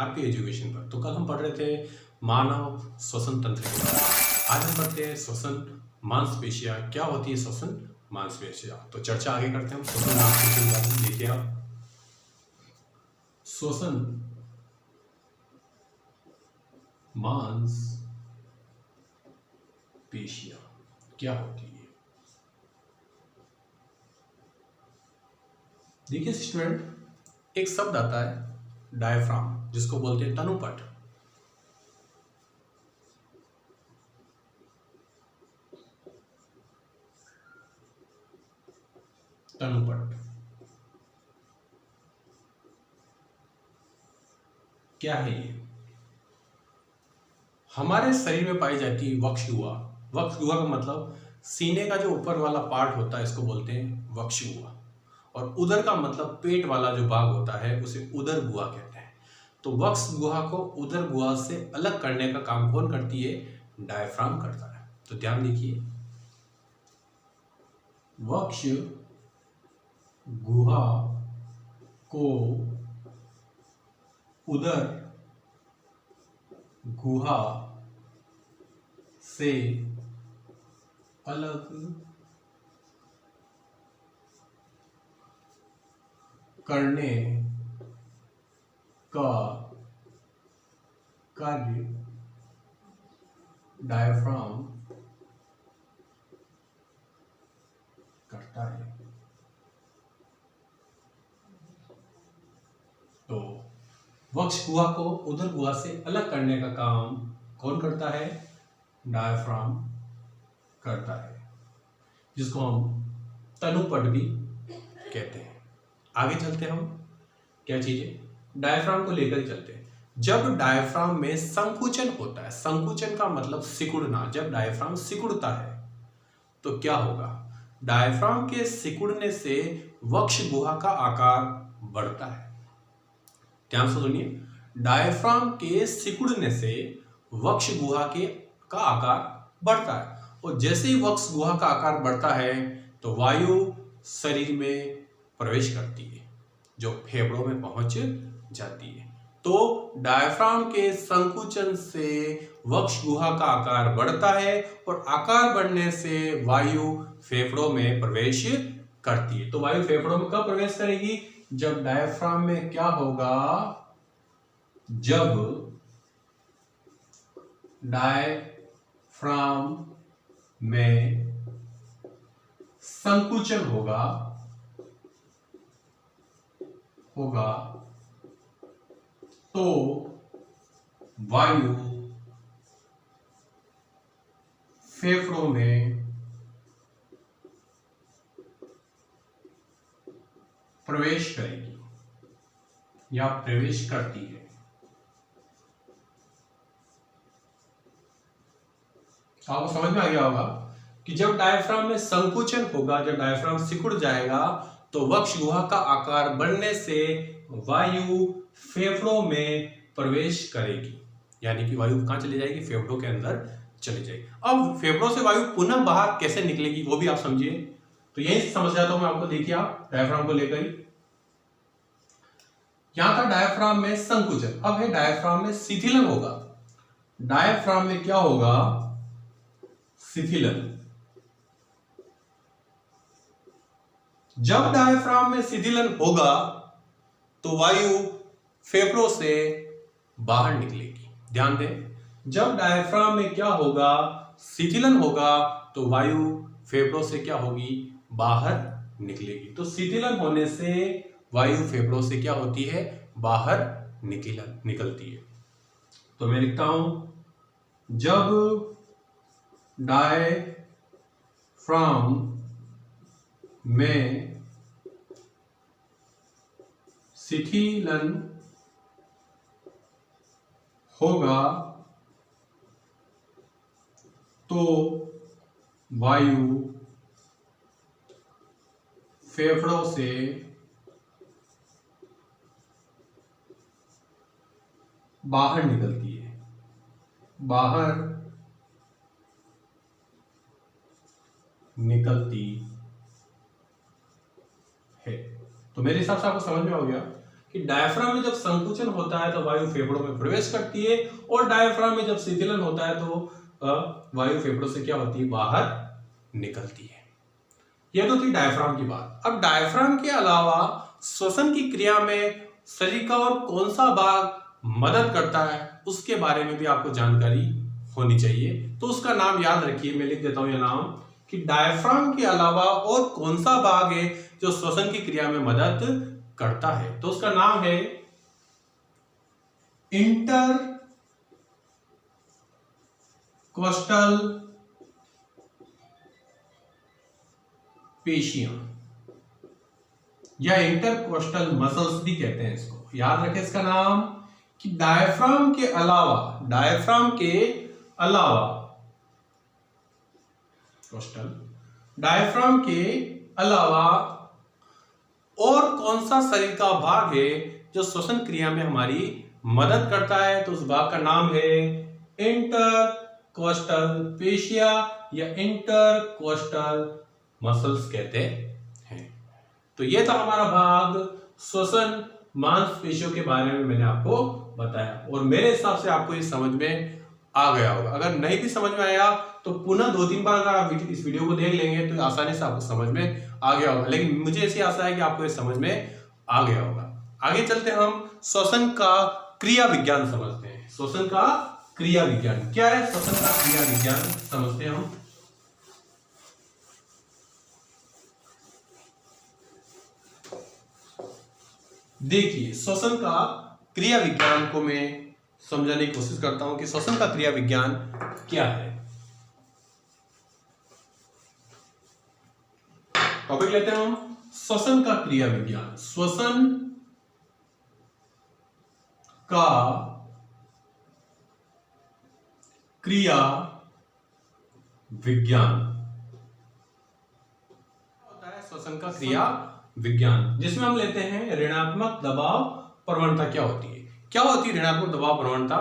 RP education पर। तो कल हम पढ़ रहे थे मानव श्वसन तंत्र के बारे में। आज हम पढ़ते हैं श्वसन मांसपेशियां। क्या होती है श्वसन मांसपेशियां? तो चर्चा आगे करते हैं हम श्वसन मांसपेशियों के बारे में। देखिए आप, श्वसन मांसपेशियां क्या होती है? देखिए स्टूडेंट, एक शब्द आता है डायफ्राम, जिसको बोलते हैं तनुपट। तनुपट क्या है ये? हमारे शरीर में पाई जाती है वक्षगुहा। वक्षगुहा का मतलब सीने का जो ऊपर वाला पार्ट होता है, इसको बोलते हैं वक्षगुहा। और उदर का मतलब पेट वाला जो भाग होता है, उसे उदर गुहा कहते हैं। तो वक्ष गुहा को उदर गुहा से अलग करने का काम कौन करती है? डायफ्राम करता है। तो ध्यान देखिए, वक्ष गुहा को उदर गुहा से अलग करने का कार्य डायफ्राम करता है। तो वक्ष गुहा को उदर गुहा से अलग करने का काम कौन करता है? डायफ्राम करता है, जिसको हम तनुपट भी कहते हैं। आगे चलते हैं हम, क्या चीज है? डायफ्राम को लेकर ही चलते हैं। जब डायफ्राम में संकुचन होता है, संकुचन का मतलब सिकुड़ना, जब डायफ्राम सिकुड़ता है तो क्या होगा? डायफ्राम के सिकुड़ने से वक्ष गुहा का आकार बढ़ता है। ध्यान से सुनिए, डायफ्राम के सिकुड़ने से वक्ष गुहा का आकार बढ़ता है। और जैसे ही वक्ष गुहा का आकार बढ़ता है तो वायु शरीर में प्रवेश करती है, जो फेफड़ों में पहुंच जाती है। तो डायफ्राम के संकुचन से वक्ष गुहा का आकार बढ़ता है और आकार बढ़ने से वायु फेफड़ों में प्रवेश करती है। तो वायु फेफड़ों में कब प्रवेश करेगी? जब डायफ्राम में क्या होगा? जब डायफ्राम में संकुचन होगा तो वायु फेफड़ों में प्रवेश करेगी या प्रवेश करती है। आपको समझ में आ गया होगा कि जब डायफ्राम में संकुचन होगा, जब डायफ्राम सिकुड़ जाएगा तो वक्ष गुहा का आकार बढ़ने से वायु फेफड़ों में प्रवेश करेगी, यानी कि वायु कहां चली जाएगी? फेफड़ों के अंदर चली जाएगी। अब फेफड़ों से वायु पुनः बाहर कैसे निकलेगी वो भी आप समझिए। तो यही समझ जाता हूं मैं आपको। देखिए आप, डायफ्राम को लेकर ही, यहां था डायफ्राम में संकुचन, अब है डायफ्राम में शिथिलन होगा। डायफ्राम में क्या होगा? शिथिलन। जब डायफ्राम में शिथिलन होगा तो वायु फेफड़ों से बाहर निकलेगी। ध्यान दें, जब डायफ्राम में क्या होगा? शिथिलन होगा तो वायु फेफड़ों से क्या होगी? बाहर निकलेगी। तो शिथिलन होने से वायु फेफड़ों से क्या होती है? बाहर निकलती है। तो मैं लिखता हूं, जब डायफ्राम में शिथिलन होगा तो वायु फेफड़ों से बाहर निकलती है, बाहर निकलती है। तो मेरे हिसाब से आपको समझ में हो गया कि डायफ्राम में जब संकुचन होता है तो वायु फेफड़ों में प्रवेश करती है, और डायफ्राम में जब शीतलन होता है तो वायु फेफड़ों से क्या होती है, बाहर निकलती है। यह तो थी डायफ्राम की बात। अब डायफ्राम के अलावा श्वसन की क्रिया में शरीर का और कौन सा भाग मदद करता है उसके बारे में भी आपको जानकारी होनी चाहिए। तो उसका नाम याद रखिए, मैं लिख देता हूं यह नाम, कि डायफ्राम के अलावा और कौन सा भाग है जो श्वसन की क्रिया में मदद करता है। तो उसका नाम है इंटरकोस्टल पेशियां या इंटरकोस्टल मसल्स भी कहते हैं इसको। याद रखें इसका नाम, कि डायफ्राम के अलावा कोस्टल, डायफ्राम के अलावा और कौन सा शरीर का भाग है जो श्वसन क्रिया में हमारी मदद करता है। तो उस भाग का नाम है इंटरकोस्टल पेशिया या इंटरकोस्टल मसल्स कहते हैं। तो ये था हमारा भाग श्वसन मांसपेशियों के बारे में मैंने आपको बताया, और मेरे हिसाब से आपको ये समझ में आ गया होगा। अगर नहीं भी समझ में आया तो पुनः 2-3 बार अगर आप इस वीडियो को देख लेंगे तो आसानी से आपको समझ में आ गया होगा। लेकिन मुझे ऐसी आशा है कि आपको ये समझ में आ गया होगा। आगे चलते हम श्वसन का क्रिया विज्ञान समझते हैं। श्वसन का क्रिया विज्ञान क्या है? श्वसन का क्रिया विज्ञान समझते हैं हम। देखिए, श्वसन का क्रिया विज्ञान को मैं समझाने की कोशिश करता हूं कि श्वसन का क्रिया विज्ञान क्या है। टॉपिक लेते हैं हम श्वसन का क्रिया विज्ञान। श्वसन का क्रिया विज्ञान होता है श्वसन का क्रिया विज्ञान, जिसमें हम लेते हैं ऋणात्मक दबाव प्रवणता। क्या होती है? क्या होती है ऋणात्मक दबाव प्रवणता?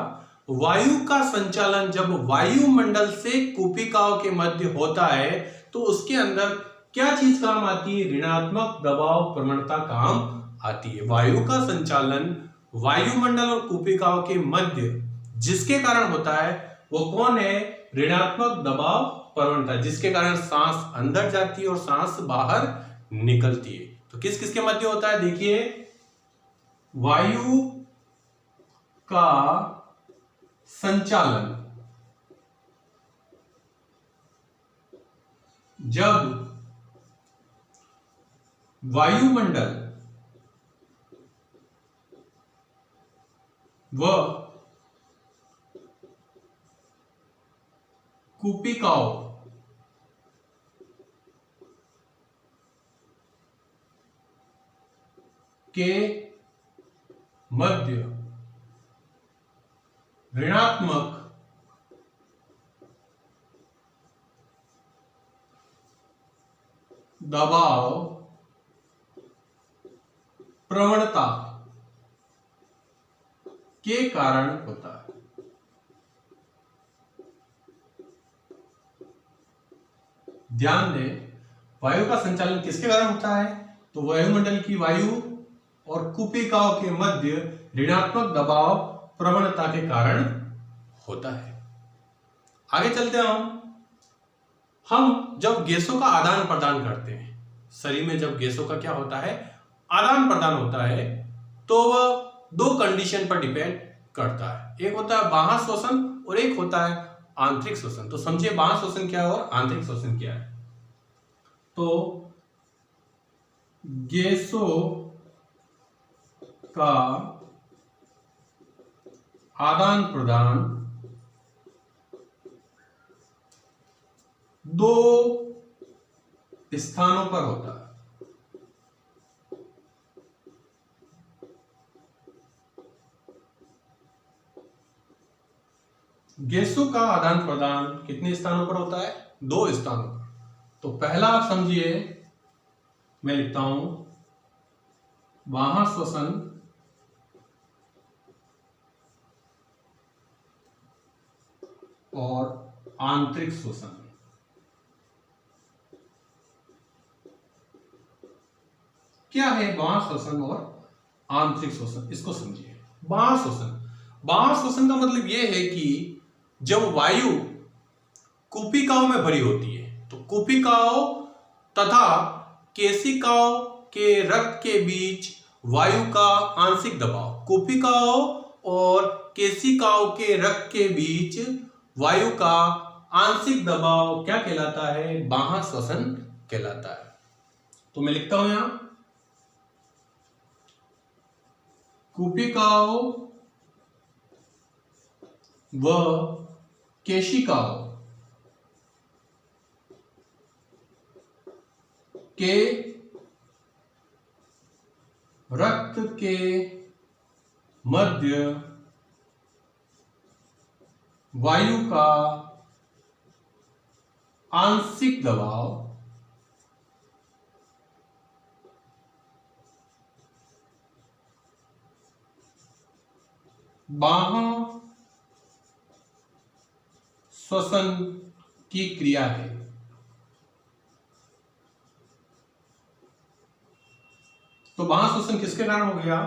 वायु का संचालन जब वायुमंडल से कूपिकाओं के मध्य होता है तो उसके अंदर क्या चीज काम आती है? ऋणात्मक दबाव प्रवणता काम आती है। वायु का संचालन वायुमंडल और कूपिकाओं के मध्य जिसके कारण होता है वो कौन है? ऋणात्मक दबाव प्रवणता, जिसके कारण सांस अंदर जाती है और सांस बाहर निकलती है। तो किस किस के मध्य होता है? देखिए, वायु का संचालन जब वायुमंडल व कूपिकाओं के मध्य ऋणात्मक दबाव प्रवणता के कारण होता है। ध्यान दें, वायु का संचालन किसके कारण होता है? तो वायुमंडल की वायु और कूपिकाओं के मध्य ऋणात्मक दबाव प्रवणता के कारण होता है। आगे चलते हैं हम जब गैसों का आदान प्रदान करते हैं, शरीर में जब गैसों का क्या होता है? आदान प्रदान होता है, तो वह 2 कंडीशन पर डिपेंड करता है। एक होता है बाह्य श्वसन और एक होता है आंतरिक श्वसन। तो समझिए बाह्य श्वसन क्या है और आंतरिक श्वसन क्या है। तो गैसों का आदान प्रदान 2 स्थानों पर होता है। गैसों का आदान प्रदान कितने स्थानों पर होता है? 2 स्थानों पर। तो पहला आप समझिए, मैं लिखता हूं बाह्य श्वसन और आंतरिक श्वसन। क्या है बाह्य श्वसन और आंतरिक शोषण, इसको समझिए। बाह्य शोषण, बाह्य शोषण का मतलब यह है कि जब वायु कुपिकाओं में भरी होती है तो कुपिकाओं तथा केशिकाओं के रक्त के बीच वायु का आंशिक दबाव, कुपिकाओं और केशिकाओं के रक्त के बीच वायु का आंशिक दबाव क्या कहलाता है? बाह्य श्वसन कहलाता है। तो मैं लिखता हूं यहां, कुपिकाओं व केशिकाओं के रक्त के मध्य वायु का आंशिक दबाव बाह्य श्वसन की क्रिया है। तो बाह्य श्वसन किसके कारण हो गया?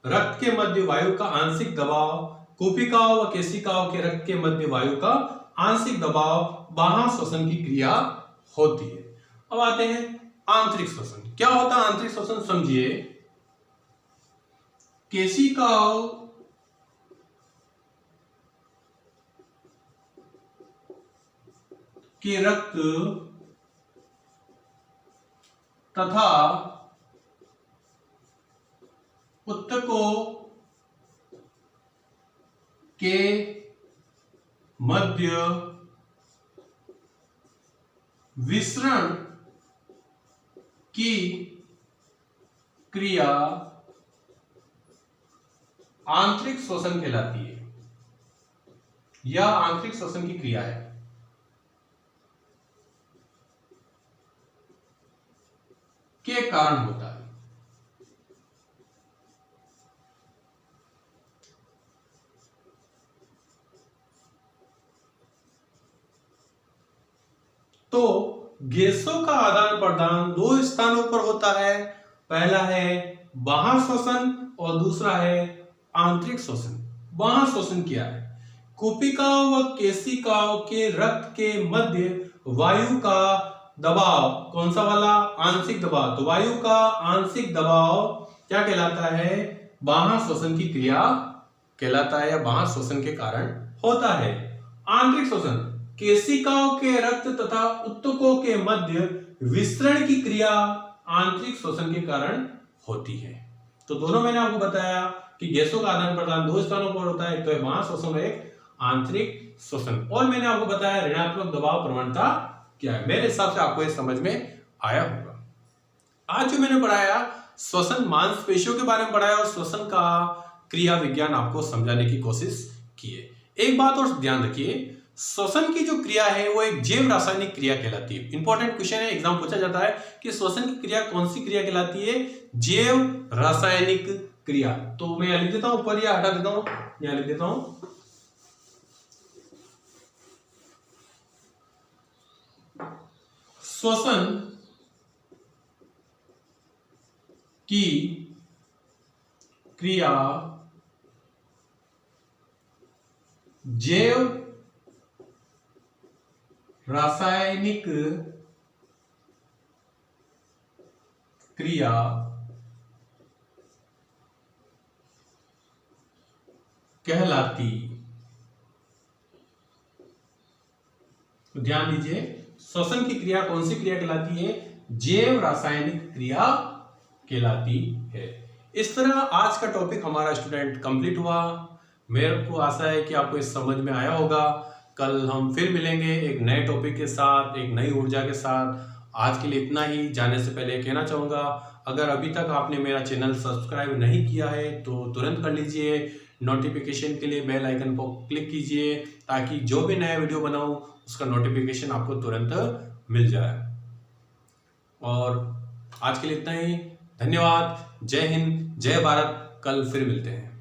रक्त के मध्य वायु का आंशिक दबाव, कुपिकाओं व केशिकाओं के रक्त के मध्य वायु का आंशिक दबाव बाह्य श्वसन की क्रिया होती है। अब आते हैं आंतरिक श्वसन। क्या होता है आंतरिक श्वसन? समझिए, केशिकाओं के रक्त तथा ऊतकों के मध्य विसरण की क्रिया आंतरिक श्वसन कहलाती है। यह आंतरिक श्वसन की क्रिया है। के कारण होता है। तो गैसों का आदान प्रदान दो स्थानों पर होता है। पहला है बाह्य श्वसन और दूसरा है आंतरिक श्वसन। बाह्य श्वसन क्या है? कुपिकाओं व केशिकाओं के रक्त के मध्य वायु का दबाव, कौन सा वाला? आंशिक दबाव। तो वायु का आंशिक दबाव क्या कहलाता है? बाह्य श्वसन की क्रिया कहलाता है या बाह्य श्वसन के कारण होता है। आंतरिक श्वसन, केशिकाओं के रक्त तथा ऊतकों के मध्य विसरण की क्रिया आंतरिक श्वसन के कारण होती है। तो दोनों मैंने आपको बताया कि गैसों का आदान प्रदान दो स्थानों पर होता है, तो एक बाह्य श्वसन और एक आंतरिक श्वसन। और मैंने आपको बताया ऋणात्मक दबाव प्रवणता क्या है। मेरे हिसाब से आपको ये समझ में आया होगा। आज जो मैंने पढ़ाया श्वसन मांसपेशियों के बारे में पढ़ाया और श्वसन का क्रिया विज्ञान आपको समझाने की कोशिश की है। एक बात और ध्यान रखिए, श्वसन की जो क्रिया है वो एक जैव रासायनिक क्रिया कहलाती है। इंपॉर्टेंट क्वेश्चन है, एग्जाम पूछा जाता है कि श्वसन की क्रिया कौन सी क्रिया कहलाती है? जैव रासायनिक क्रिया। तो मैं यहां लिख देता हूं, ऊपर या हटा देता हूं, यहां लिख देता हूं, श्वसन की क्रिया जैव रासायनिक क्रिया कहलाती। तो ध्यान दीजिए, श्वसन की क्रिया कौन सी क्रिया कहलाती है? जैव रासायनिक क्रिया कहलाती है। इस तरह आज का टॉपिक हमारा स्टूडेंट कंप्लीट हुआ। मेरे को आशा है कि आपको इस समझ में आया होगा। कल हम फिर मिलेंगे एक नए टॉपिक के साथ, एक नई ऊर्जा के साथ। आज के लिए इतना ही। जाने से पहले कहना चाहूँगा, अगर अभी तक आपने मेरा चैनल सब्सक्राइब नहीं किया है तो तुरंत कर लीजिए। नोटिफिकेशन के लिए बेल आइकन को क्लिक कीजिए ताकि जो भी नया वीडियो बनाऊँ उसका नोटिफिकेशन आपको तुरंत मिल जाए। और आज के लिए इतना ही। धन्यवाद। जय हिंद, जय भारत। कल फिर मिलते हैं।